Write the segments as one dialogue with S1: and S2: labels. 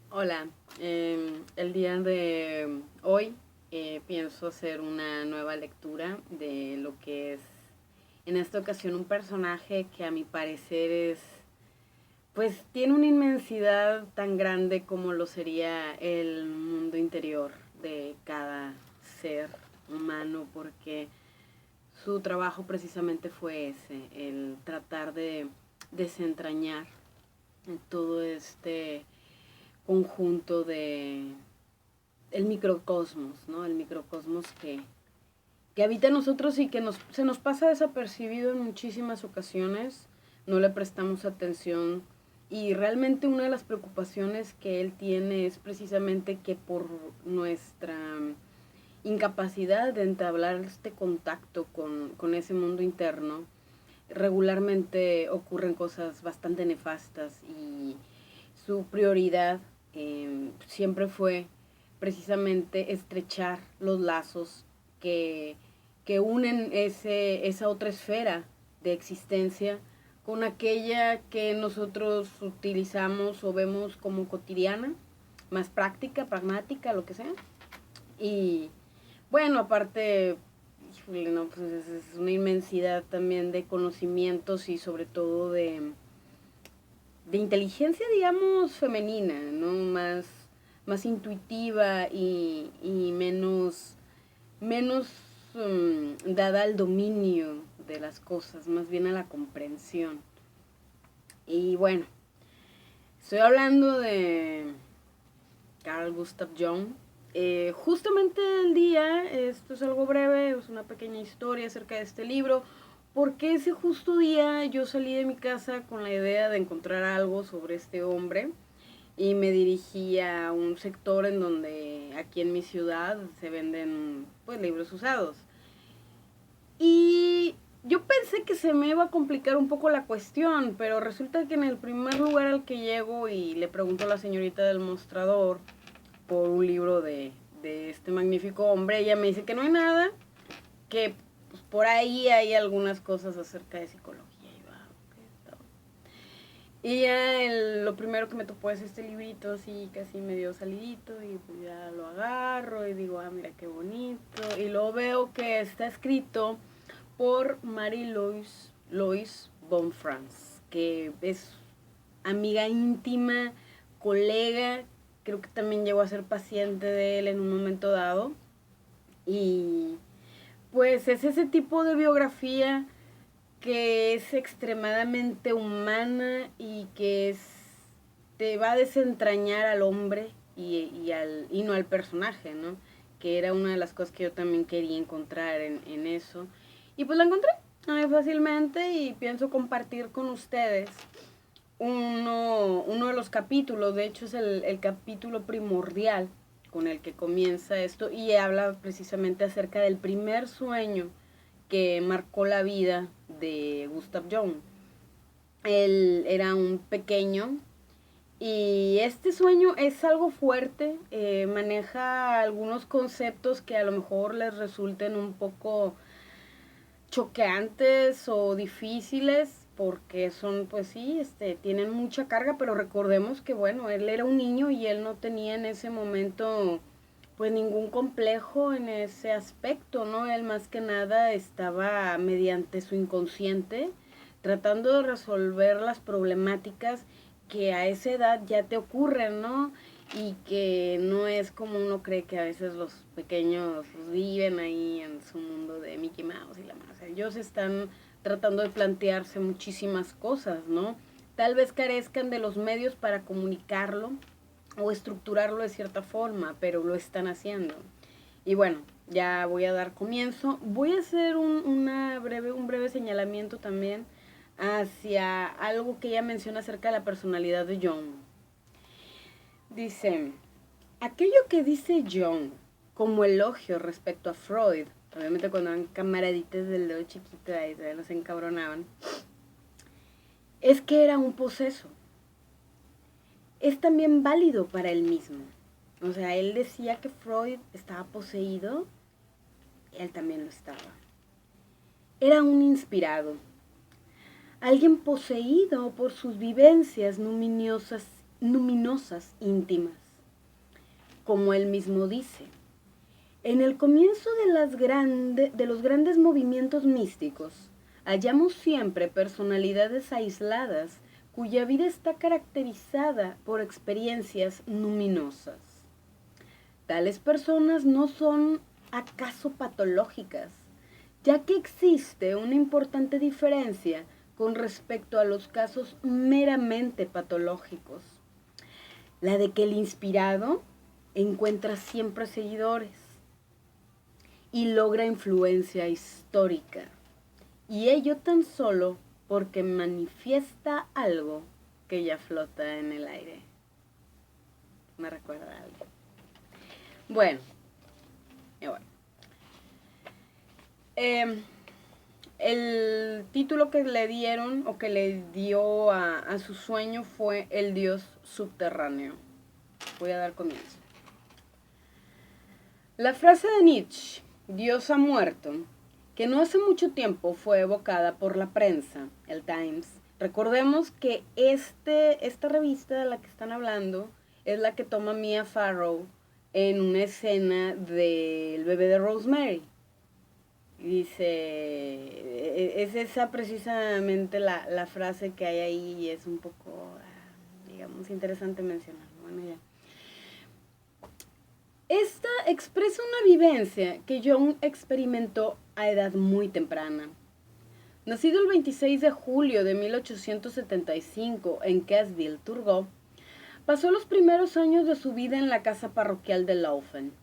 S1: Hola, el día de hoy pienso hacer una nueva lectura de lo que es en esta ocasión un personaje que a mi parecer pues tiene una inmensidad tan grande como lo sería el mundo interior de cada ser humano, porque su trabajo precisamente fue ese, el tratar de desentrañar todo este conjunto de el microcosmos, ¿no? El microcosmos que habita en nosotros y que se nos pasa desapercibido en muchísimas ocasiones, no le prestamos atención y realmente una de las preocupaciones que él tiene es precisamente que por nuestra incapacidad de entablar este contacto con ese mundo interno, regularmente ocurren cosas bastante nefastas y su prioridad siempre fue precisamente estrechar los lazos que, que unen esa otra esfera de existencia con aquella que nosotros utilizamos o vemos como cotidiana, más práctica, pragmática, lo que sea. Y bueno, aparte, híjole, no, pues es una inmensidad también de conocimientos y sobre todo de inteligencia, digamos, femenina, ¿no? Más intuitiva y menos dada al dominio de las cosas, más bien a la comprensión. Y bueno, estoy hablando de Carl Gustav Jung. Justamente el día, esto es algo breve, es una pequeña historia acerca de este libro, porque ese justo día yo salí de mi casa con la idea de encontrar algo sobre este hombre y me dirigí a un sector en donde aquí en mi ciudad se venden pues libros usados. Y yo pensé que se me iba a complicar un poco la cuestión, pero resulta que en el primer lugar al que llego y le pregunto a la señorita del mostrador por un libro de este magnífico hombre, ella me dice que no hay nada, que pues, por ahí hay algunas cosas acerca de psicología. Y ya lo primero que me topó es este librito así casi medio salidito y pues ya lo agarro y digo, ah, mira qué bonito. Y luego veo que está escrito por Marie-Louise Bonfrance, que es amiga íntima, colega, creo que también llegó a ser paciente de él en un momento dado. Y pues es ese tipo de biografía que es extremadamente humana y que te va a desentrañar al hombre y no al personaje, ¿no? Que era una de las cosas que yo también quería encontrar en eso. Y pues la encontré fácilmente y pienso compartir con ustedes uno de los capítulos, de hecho es el capítulo primordial con el que comienza esto y habla precisamente acerca del primer sueño que marcó la vida de Gustav Jung. Él era un pequeño y este sueño es algo fuerte, maneja algunos conceptos que a lo mejor les resulten un poco choqueantes o difíciles porque son, pues sí, tienen mucha carga, pero recordemos que, bueno, él era un niño y él no tenía en ese momento pues ningún complejo en ese aspecto, ¿no? Él más que nada estaba mediante su inconsciente tratando de resolver las problemáticas que a esa edad ya te ocurren, ¿no? Y que no es como uno cree que a veces los pequeños viven ahí en su mundo de Mickey Mouse y la más. Ellos están tratando de plantearse muchísimas cosas, ¿no? Tal vez carezcan de los medios para comunicarlo o estructurarlo de cierta forma, pero lo están haciendo. Y bueno, ya voy a dar comienzo. Voy a hacer un breve señalamiento también hacia algo que ella menciona acerca de la personalidad de Jung. Dice, aquello que dice Jung como elogio respecto a Freud, obviamente cuando eran camaraditas del dedo chiquito ahí se los encabronaban, es que era un poseso. Es también válido para él mismo. O sea, él decía que Freud estaba poseído, él también lo estaba. Era un inspirado, alguien poseído por sus vivencias luminosas luminosas íntimas. Como él mismo dice, en el comienzo de los grandes movimientos místicos, hallamos siempre personalidades aisladas cuya vida está caracterizada por experiencias luminosas. Tales personas no son acaso patológicas, ya que existe una importante diferencia con respecto a los casos meramente patológicos, la de que el inspirado encuentra siempre seguidores y logra influencia histórica, y ello tan solo porque manifiesta algo que ya flota en el aire. Me recuerda a algo. Bueno. El título que le dieron o que le dio a su sueño fue El Dios Subterráneo. Voy a dar comienzo. La frase de Nietzsche, Dios ha muerto, que no hace mucho tiempo fue evocada por la prensa, el Times. Recordemos que esta revista de la que están hablando es la que toma Mia Farrow en una escena del bebé de Rosemary. Dice, es esa precisamente la frase que hay ahí y es un poco, digamos, interesante mencionar. Bueno, ya. Esta expresa una vivencia que Jung experimentó a edad muy temprana. Nacido el 26 de julio de 1875 en Cassville, Turgot, pasó los primeros años de su vida en la casa parroquial de Laufen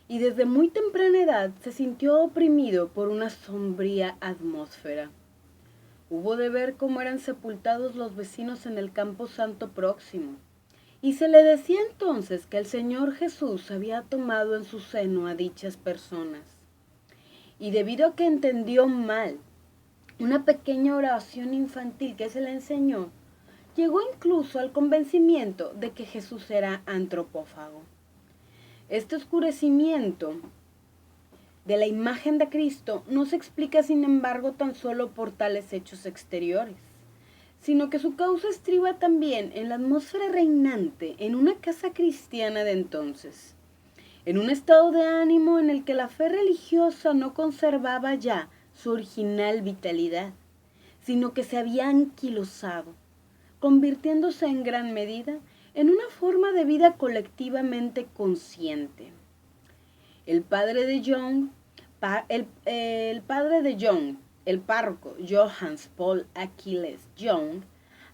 S1: y desde muy temprana edad se sintió oprimido por una sombría atmósfera. Hubo de ver cómo eran sepultados los vecinos en el campo santo próximo, y se le decía entonces que el Señor Jesús había tomado en su seno a dichas personas. Y debido a que entendió mal una pequeña oración infantil que se le enseñó, llegó incluso al convencimiento de que Jesús era antropófago. Este oscurecimiento de la imagen de Cristo no se explica, sin embargo, tan solo por tales hechos exteriores, sino que su causa estriba también en la atmósfera reinante en una casa cristiana de entonces, en un estado de ánimo en el que la fe religiosa no conservaba ya su original vitalidad, sino que se había anquilosado, convirtiéndose en gran medida en una forma de vida colectivamente consciente. El padre de Jung, el párroco Johannes Paul Achilles Jung,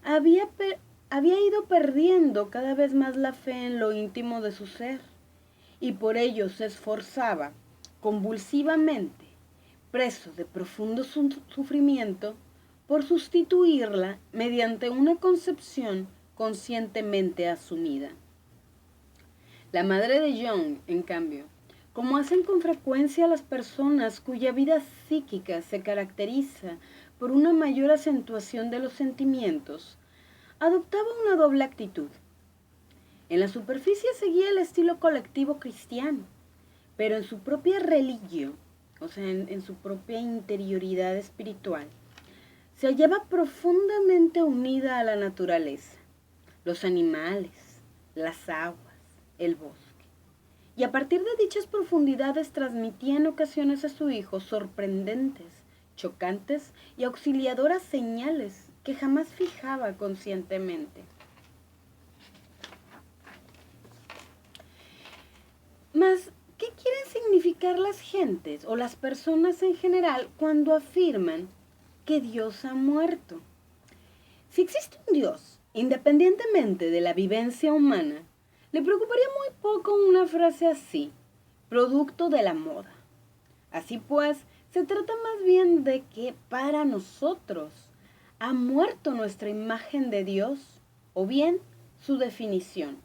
S1: había ido perdiendo cada vez más la fe en lo íntimo de su ser, y por ello se esforzaba convulsivamente, preso de profundo sufrimiento, por sustituirla mediante una concepción conscientemente asumida. La madre de Jung, en cambio, como hacen con frecuencia las personas cuya vida psíquica se caracteriza por una mayor acentuación de los sentimientos, adoptaba una doble actitud. En la superficie seguía el estilo colectivo cristiano, pero en su propia religión, o sea, en su propia interioridad espiritual, se hallaba profundamente unida a la naturaleza, los animales, las aguas, el bosque. Y a partir de dichas profundidades transmitía en ocasiones a su hijo sorprendentes, chocantes y auxiliadoras señales que jamás fijaba conscientemente. Mas, ¿qué quieren significar las gentes o las personas en general cuando afirman que Dios ha muerto? Si existe un Dios, independientemente de la vivencia humana, le preocuparía muy poco una frase así, producto de la moda. Así pues, se trata más bien de que para nosotros ha muerto nuestra imagen de Dios, o bien su definición,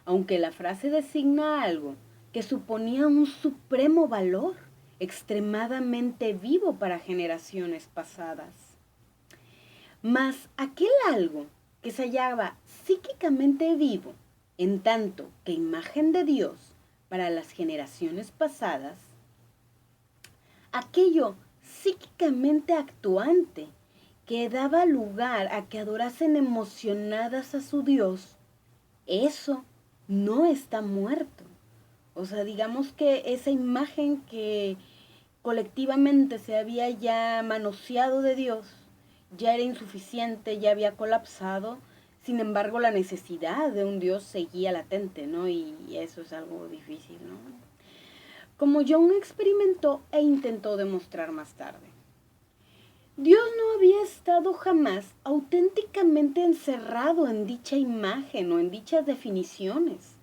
S1: aunque la frase designa algo que suponía un supremo valor, extremadamente vivo para generaciones pasadas. Mas aquel algo que se hallaba psíquicamente vivo, en tanto que imagen de Dios para las generaciones pasadas, aquello psíquicamente actuante que daba lugar a que adorasen emocionadas a su Dios, eso no está muerto. O sea, digamos que esa imagen que colectivamente se había ya manoseado de Dios, ya era insuficiente, ya había colapsado. Sin embargo, la necesidad de un Dios seguía latente, ¿no? Y eso es algo difícil, ¿no? Como Jung experimentó e intentó demostrar más tarde. Dios no había estado jamás auténticamente encerrado en dicha imagen o en dichas definiciones,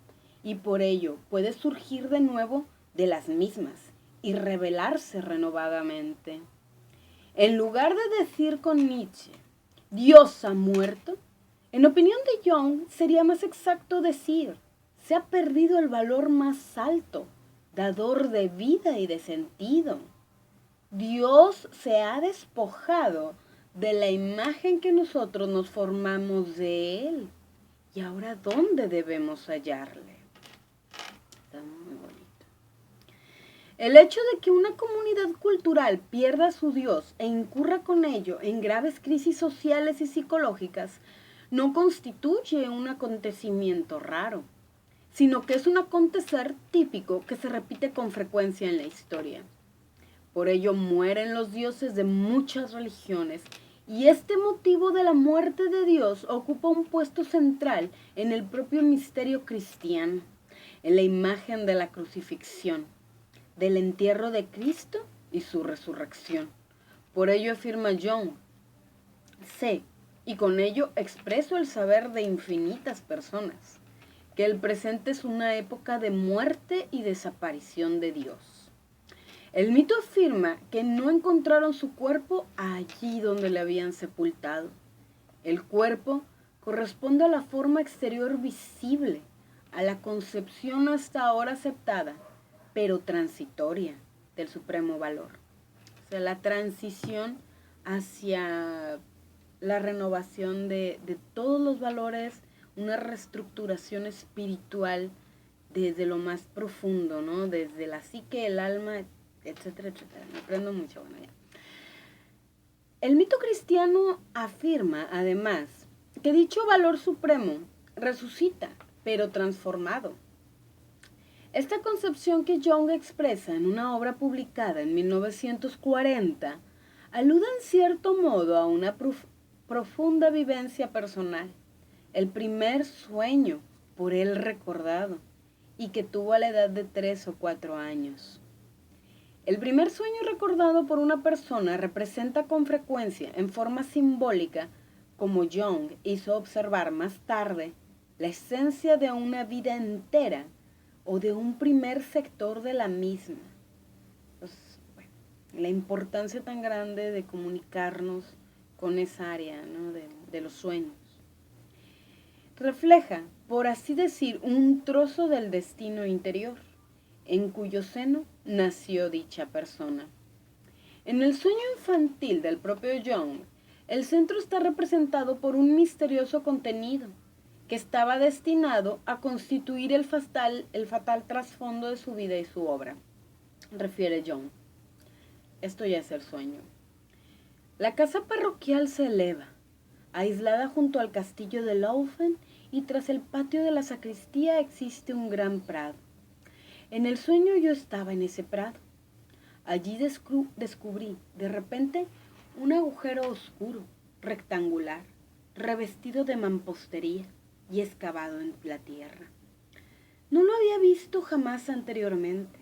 S1: y por ello puede surgir de nuevo de las mismas y revelarse renovadamente. En lugar de decir con Nietzsche, Dios ha muerto, en opinión de Jung sería más exacto decir, se ha perdido el valor más alto, dador de vida y de sentido. Dios se ha despojado de la imagen que nosotros nos formamos de Él. ¿Y ahora dónde debemos hallarle? Está muy bonito. El hecho de que una comunidad cultural pierda a su Dios e incurra con ello en graves crisis sociales y psicológicas no constituye un acontecimiento raro, sino que es un acontecer típico que se repite con frecuencia en la historia. Por ello mueren los dioses de muchas religiones y este motivo de la muerte de Dios ocupa un puesto central en el propio misterio cristiano, en la imagen de la crucifixión, del entierro de Cristo y su resurrección. Por ello afirma Jung, sé, y con ello expreso el saber de infinitas personas, que el presente es una época de muerte y desaparición de Dios. El mito afirma que no encontraron su cuerpo allí donde le habían sepultado. El cuerpo corresponde a la forma exterior visible, a la concepción hasta ahora aceptada, pero transitoria, del supremo valor. O sea, la transición hacia la renovación de todos los valores, una reestructuración espiritual desde lo más profundo, ¿no? Desde la psique, el alma, etcétera, etcétera. Me aprendo mucho, bueno, ya. El mito cristiano afirma, además, que dicho valor supremo resucita, pero transformado. Esta concepción que Jung expresa en una obra publicada en 1940 alude en cierto modo a una profunda vivencia personal, el primer sueño por él recordado y que tuvo a la edad de 3 o 4 años. El primer sueño recordado por una persona representa con frecuencia, en forma simbólica, como Jung hizo observar más tarde, la esencia de una vida entera o de un primer sector de la misma. Pues, bueno, la importancia tan grande de comunicarnos con esa área, ¿no? de los sueños. Refleja, por así decir, un trozo del destino interior, en cuyo seno nació dicha persona. En el sueño infantil del propio Jung, el centro está representado por un misterioso contenido que estaba destinado a constituir el fatal trasfondo de su vida y su obra, refiere Jung. Esto ya es el sueño. La casa parroquial se eleva, aislada junto al castillo de Laufen, y tras el patio de la sacristía existe un gran prado. En el sueño yo estaba en ese prado. Allí descubrí, de repente, un agujero oscuro, rectangular, revestido de mampostería y excavado en la tierra. No lo había visto jamás anteriormente.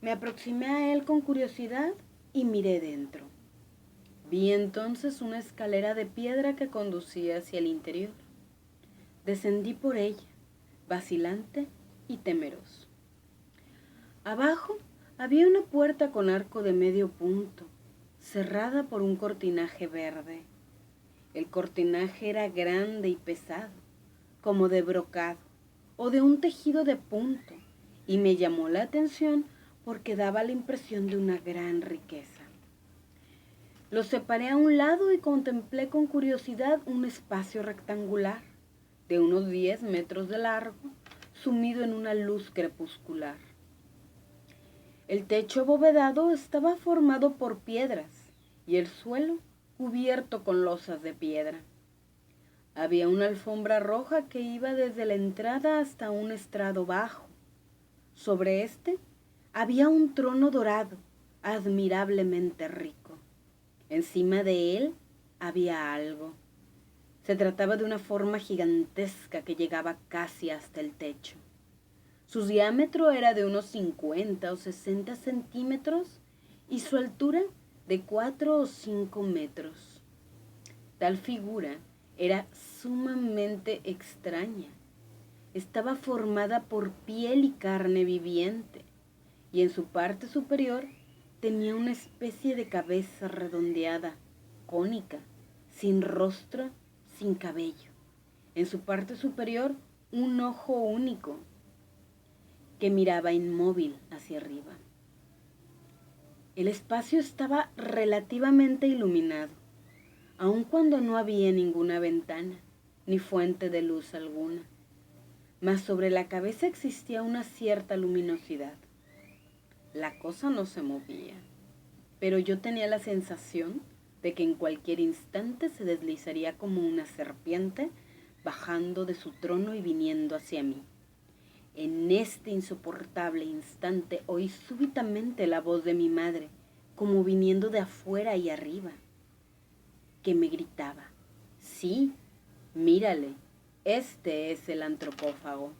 S1: Me aproximé a él con curiosidad y miré dentro. Vi entonces una escalera de piedra que conducía hacia el interior. Descendí por ella, vacilante y temeroso. Abajo había una puerta con arco de medio punto, cerrada por un cortinaje verde. El cortinaje era grande y pesado, como de brocado o de un tejido de punto, y me llamó la atención porque daba la impresión de una gran riqueza. Lo separé a un lado y contemplé con curiosidad un espacio rectangular, de unos 10 metros de largo, sumido en una luz crepuscular. El techo abovedado estaba formado por piedras y el suelo cubierto con losas de piedra. Había una alfombra roja que iba desde la entrada hasta un estrado bajo. Sobre este había un trono dorado, admirablemente rico. Encima de él había algo. Se trataba de una forma gigantesca que llegaba casi hasta el techo. Su diámetro era de unos 50 o 60 centímetros y su altura de 4 o 5 metros. Tal figura era sumamente extraña. Estaba formada por piel y carne viviente, y en su parte superior tenía una especie de cabeza redondeada, cónica, sin rostro, sin cabello. En su parte superior, un ojo único que miraba inmóvil hacia arriba. El espacio estaba relativamente iluminado, aun cuando no había ninguna ventana ni fuente de luz alguna. Mas sobre la cabeza existía una cierta luminosidad. La cosa no se movía, pero yo tenía la sensación de que en cualquier instante se deslizaría como una serpiente, bajando de su trono y viniendo hacia mí. En este insoportable instante oí súbitamente la voz de mi madre, como viniendo de afuera y arriba, que me gritaba: «Sí, mírale, este es el antropófago».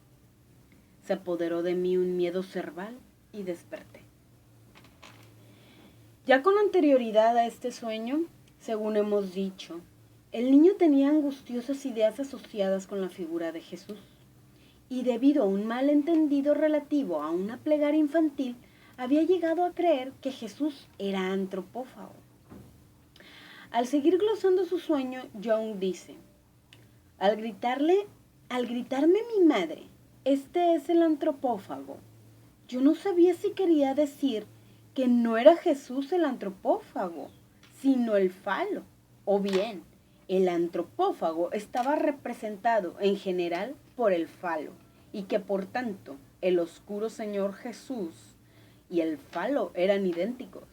S1: Se apoderó de mí un miedo cerval y desperté. Ya con anterioridad a este sueño, según hemos dicho, el niño tenía angustiosas ideas asociadas con la figura de Jesús, y debido a un malentendido relativo a una plegaria infantil, había llegado a creer que Jesús era antropófago. Al seguir glosando su sueño, Young dice: al gritarme mi madre, este es el antropófago, yo no sabía si quería decir que no era Jesús el antropófago, sino el falo, o bien el antropófago estaba representado en general por el falo, y que por tanto el oscuro Señor Jesús y el falo eran idénticos.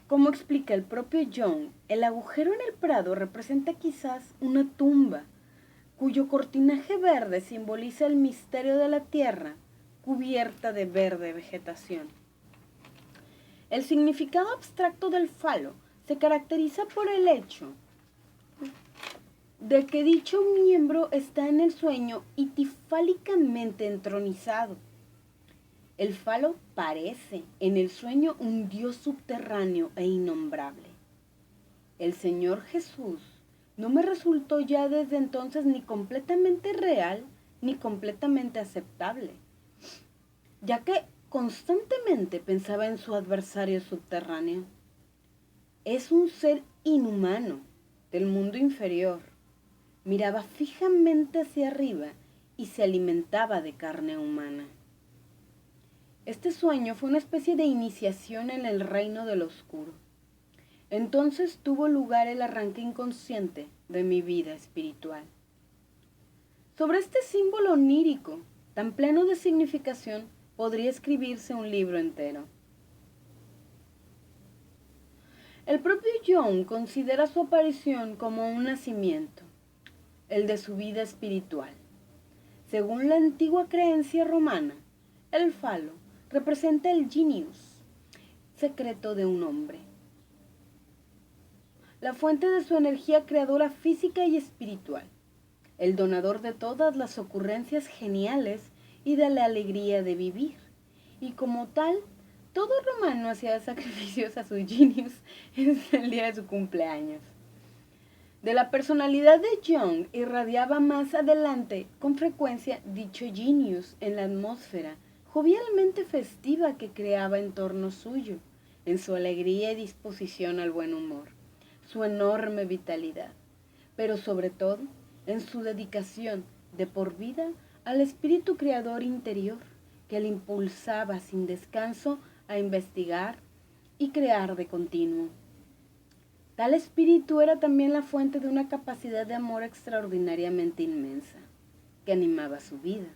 S1: Como explica el propio Young, el agujero en el prado representa quizás una tumba, cuyo cortinaje verde simboliza el misterio de la tierra cubierta de verde vegetación. El significado abstracto del falo se caracteriza por el hecho de que dicho miembro está en el sueño itifálicamente entronizado. El falo parece en el sueño un dios subterráneo e innombrable. El Señor Jesús no me resultó ya desde entonces ni completamente real ni completamente aceptable, ya que constantemente pensaba en su adversario subterráneo. Es un ser inhumano del mundo inferior. Miraba fijamente hacia arriba y se alimentaba de carne humana. Este sueño fue una especie de iniciación en el reino del oscuro. Entonces tuvo lugar el arranque inconsciente de mi vida espiritual. Sobre este símbolo onírico, tan pleno de significación, podría escribirse un libro entero. El propio Young considera su aparición como un nacimiento, el de su vida espiritual. Según la antigua creencia romana, el falo representa el genius, secreto de un hombre, la fuente de su energía creadora física y espiritual, el donador de todas las ocurrencias geniales y de la alegría de vivir. Y como tal, todo romano hacía sacrificios a su genius en el día de su cumpleaños. De la personalidad de Young irradiaba más adelante con frecuencia dicho genius en la atmósfera jovialmente festiva que creaba en torno suyo, en su alegría y disposición al buen humor, su enorme vitalidad, pero sobre todo en su dedicación de por vida al espíritu creador interior que le impulsaba sin descanso a investigar y crear de continuo. Tal espíritu era también la fuente de una capacidad de amor extraordinariamente inmensa, que animaba su vida,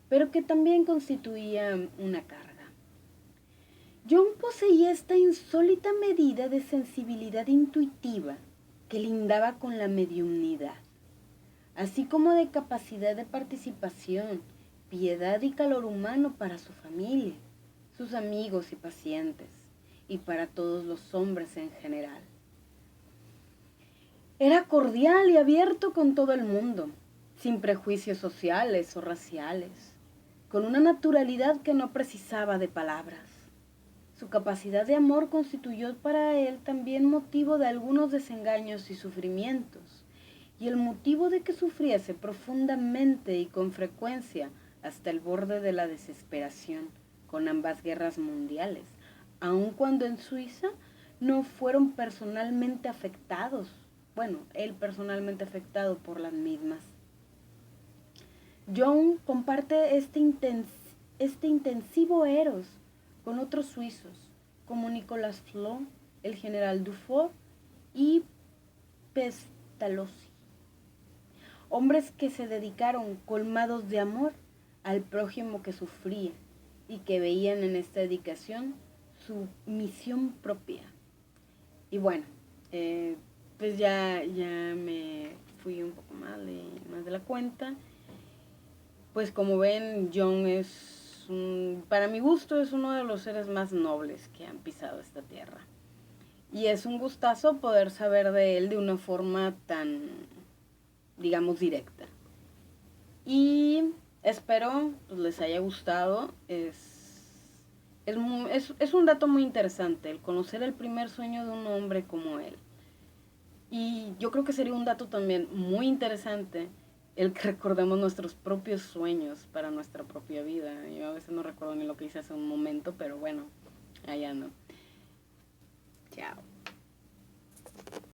S1: pero que también constituía una carga. Young poseía esta insólita medida de sensibilidad intuitiva que lindaba con la mediumnidad. así como de capacidad de participación, piedad y calor humano para su familia, sus amigos y pacientes, y para todos los hombres en general. Era cordial y abierto con todo el mundo, sin prejuicios sociales o raciales, con una naturalidad que no precisaba de palabras. Su capacidad de amor constituyó para él también motivo de algunos desengaños y sufrimientos, y el motivo de que sufriese profundamente y con frecuencia hasta el borde de la desesperación con ambas guerras mundiales, aun cuando en Suiza no fueron personalmente afectados, él personalmente afectado por las mismas. John comparte este intensivo eros con otros suizos, como Nicolas Flo, el general Dufour y Pestalozzi, hombres que se dedicaron colmados de amor al prójimo que sufría y que veían en esta dedicación su misión propia. Y bueno, pues ya me fui un poco más de la cuenta. Pues como ven, John para mi gusto, es uno de los seres más nobles que han pisado esta tierra. Y es un gustazo poder saber de él de una forma tan, digamos, directa. Y espero pues, les haya gustado. Es un dato muy interesante el conocer el primer sueño de un hombre como él. Y yo creo que sería un dato también muy interesante el que recordemos nuestros propios sueños para nuestra propia vida. Yo a veces no recuerdo ni lo que hice hace un momento, pero bueno, allá no. Chao.